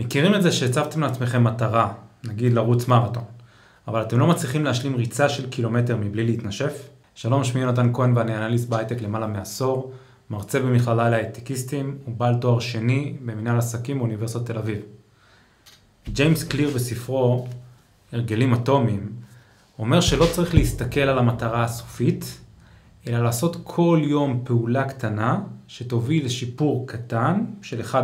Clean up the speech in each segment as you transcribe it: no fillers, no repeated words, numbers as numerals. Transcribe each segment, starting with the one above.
מכירים את זה שהצבתם לעצמכם מטרה, נגיד לרוץ מרתון, אבל אתם לא מצליחים להשלים ריצה של קילומטר מבלי להתנשף? שלום, שמי יונתן כהן ואני אנליסט בהייטק למעלה מעשור, מרצה במכללה להייטקיסטים ובעל תואר שני במנהל עסקים באוניברסיטת תל אביב. ג'יימס קליר בספרו הרגלים אטומיים אומר שלא צריך להסתכל על המטרה הסופית, אלא לעשות כל יום פעולה קטנה שתוביל לשיפור קטן של 1%,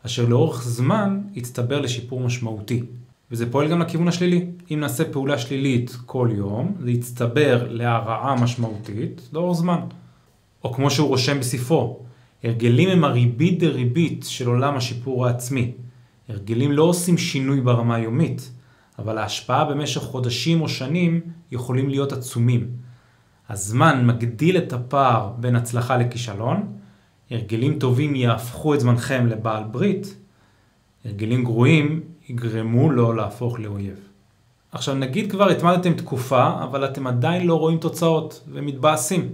אשר לאורך זמן יצטבר לשיפור משמעותי. וזה פועל גם לכיוון השלילי. אם נעשה פעולה שלילית כל יום, זה יצטבר להרעה משמעותית לאורך זמן. או כמו שהוא רושם בספרו, הרגלים הם הריבית דריבית של עולם השיפור העצמי. הרגלים לא עושים שינוי ברמה היומית, אבל ההשפעה במשך חודשים או שנים יכולים להיות עצומים. הזמן מגדיל את הפער בין הצלחה לכישלון, הרגלים טובים יהפכו את זמנכם לבעל ברית, הרגלים גרועים יגרמו לו להפוך לאויב. עכשיו נגיד כבר התמדתם תקופה, אבל אתם עדיין לא רואים תוצאות ומתבאסים.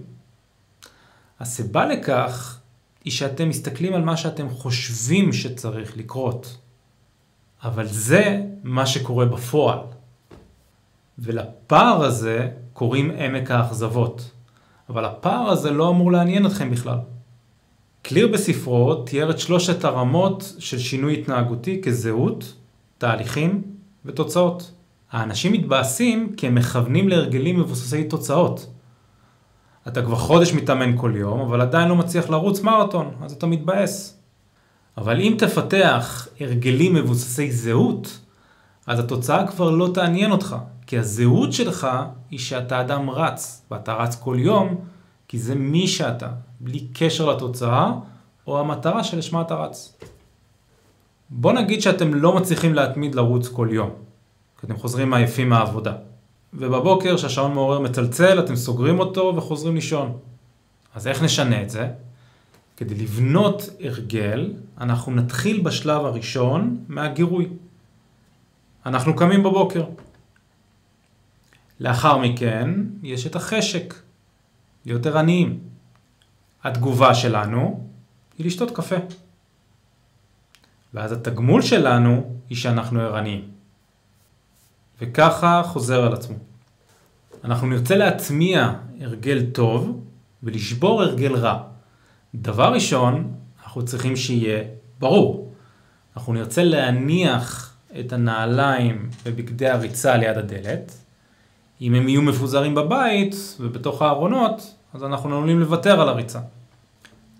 הסיבה לכך היא שאתם מסתכלים על מה שאתם חושבים שצריך לקרות. אבל זה מה שקורה בפועל. ולפער הזה קוראים עמק האכזבות. אבל הפער הזה לא אמור לעניין אתכם בכלל. קליר בספרו תיאר את 3 הרמות של שינוי התנהגותי כזהות, תהליכים ותוצאות. האנשים מתבאסים כי הם מכוונים להרגלים מבוססי תוצאות. אתה כבר חודש מתאמן כל יום, אבל עדיין לא מצליח לרוץ מרתון, אז אתה מתבאס. אבל אם תפתח הרגלים מבוססי זהות, אז התוצאה כבר לא תעניין אותך, כי הזהות שלך היא שאתה אדם רץ, ואתה רץ כל יום, כי זה מי שאתה, בלי קשר לתוצאה או המטרה שלשמה אתה רץ. בוא נגיד שאתם לא מצליחים להתמיד לרוץ כל יום, כי אתם חוזרים מעייפים מהעבודה. ובבוקר שהשעון מעורר מצלצל, אתם סוגרים אותו וחוזרים לישון. אז איך נשנה את זה? כדי לבנות הרגל, אנחנו נתחיל בשלב הראשון מהגירוי. אנחנו קמים בבוקר. לאחר מכן יש את החשק, להיות ערניים. התגובה שלנו היא לשתות קפה. ואז התגמול שלנו היא שאנחנו ערניים. וככה חוזר על עצמו. אנחנו נרצה להטמיע הרגל טוב ולשבור הרגל רע. דבר ראשון, אנחנו צריכים שיהיה ברור. אנחנו נרצה להניח את הנעליים בבגדי הריצה ליד הדלת. אם הם יהיו מפוזרים בבית ובתוך הארונות, אז אנחנו עלולים לוותר על הריצה.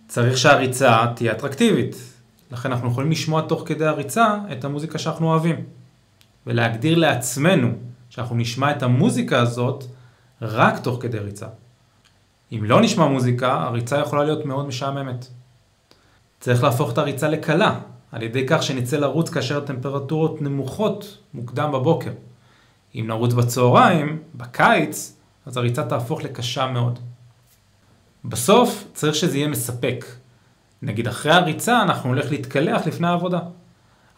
צריך שהריצה תהיה אטרקטיבית. לכן אנחנו יכולים לשמוע תוך כדי הריצה את המוזיקה שאנחנו אוהבים. ולהגדיר לעצמנו שאנחנו נשמע את המוזיקה הזאת רק תוך כדי ריצה. אם לא נשמע מוזיקה, הריצה יכולה להיות מאוד משעממת. צריך להפוך את הריצה לקלה, על ידי כך שנצא לרוץ כאשר הטמפרטורות נמוכות מוקדם בבוקר. אם נרוץ בצהריים, בקיץ, אז הריצה תהפוך לקשה מאוד. בסוף צריך שזה יהיה מספק. נגיד אחרי הריצה אנחנו נלך להתקלח לפני העבודה.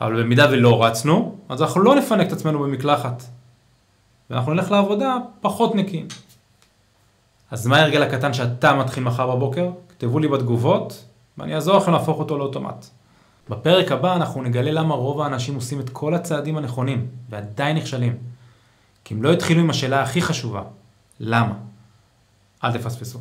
אבל במידה ולא רצנו, אז אנחנו לא נפנק את עצמנו במקלחת. ואנחנו נלך לעבודה פחות נקיים. אז מה ההרגל הקטן שאתה מתחיל מחר בבוקר? כתבו לי בתגובות, ואני אעזור לכם להפוך אותו לאוטומט. בפרק הבא אנחנו נגלה למה רוב האנשים עושים את כל הצעדים הנכונים, ועדיין נכשלים. כי הם לא התחילו עם השאלה הכי חשובה, למה? אל תפספסו.